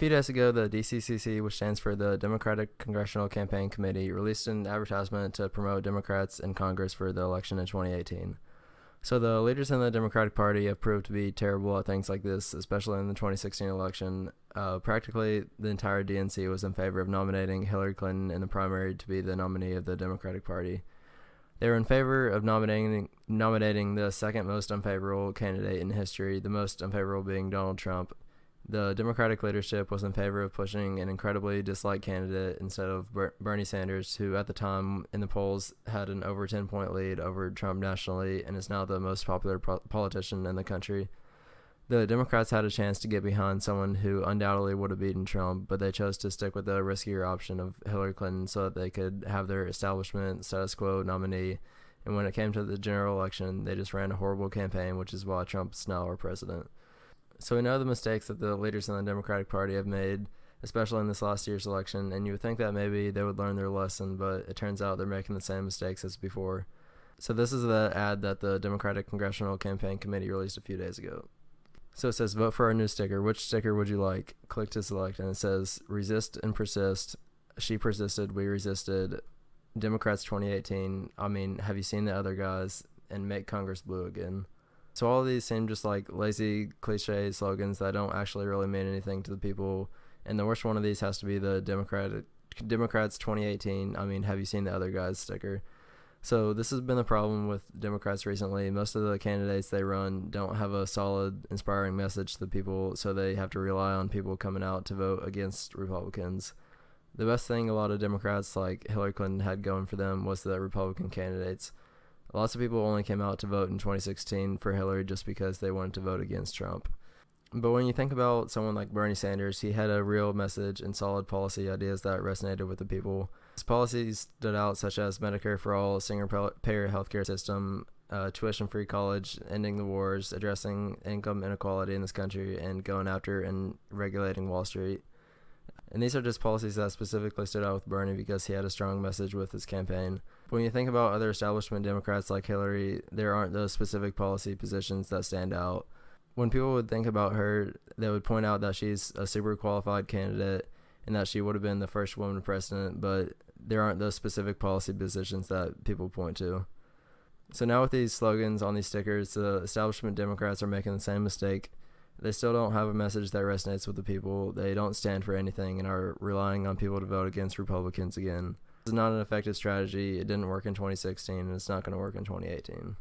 few days ago, the DCCC, which stands for the Democratic Congressional Campaign Committee, released an advertisement to promote Democrats in Congress for the election in 2018. So the leaders in the Democratic Party have proved to be terrible at things like this, especially in the 2016 election. Practically the entire DNC was in favor of nominating Hillary Clinton in the primary to be the nominee of the Democratic Party. They were in favor of nominating the second most unfavorable candidate in history, the most unfavorable being Donald Trump. The Democratic leadership was in favor of pushing an incredibly disliked candidate instead of Bernie Sanders, who at the time in the polls had an over 10-point lead over Trump nationally and is now the most popular politician in the country. The Democrats had a chance to get behind someone who undoubtedly would have beaten Trump, but they chose to stick with the riskier option of Hillary Clinton so that they could have their establishment status quo nominee. And when it came to the general election, they just ran a horrible campaign, which is why Trump's now our president. So we know the mistakes that the leaders in the Democratic Party have made, especially in this last year's election, and you would think that maybe they would learn their lesson, but it turns out they're making the same mistakes as before. So this is the ad that the Democratic Congressional Campaign Committee released a few days ago. So it says, vote for our new sticker. Which sticker would you like? Click to select, and it says, resist and persist. She persisted, we resisted. Democrats 2018. I mean, have you seen the other guys? And make Congress blue again. So all of these seem just like lazy, cliche slogans that don't actually really mean anything to the people. And the worst one of these has to be the Democrats 2018. I mean, have you seen the other guys sticker? So this has been the problem with Democrats recently. Most of the candidates they run don't have a solid, inspiring message to the people, so they have to rely on people coming out to vote against Republicans. The best thing a lot of Democrats like Hillary Clinton had going for them was the Republican candidates. Lots of people only came out to vote in 2016 for Hillary just because they wanted to vote against Trump. But when you think about someone like Bernie Sanders, he had a real message and solid policy ideas that resonated with the people. His policies stood out, such as Medicare for all, single-payer healthcare system, tuition-free college, ending the wars, addressing income inequality in this country, and going after and regulating Wall Street. And these are just policies that specifically stood out with Bernie because he had a strong message with his campaign. When you think about other establishment Democrats like Hillary, there aren't those specific policy positions that stand out. When people would think about her, they would point out that she's a super qualified candidate and that she would have been the first woman president, but there aren't those specific policy positions that people point to. So now with these slogans on these stickers, the establishment Democrats are making the same mistake. They still don't have a message that resonates with the people. They don't stand for anything and are relying on people to vote against Republicans again. This is not an effective strategy. It didn't work in 2016, and it's not going to work in 2018.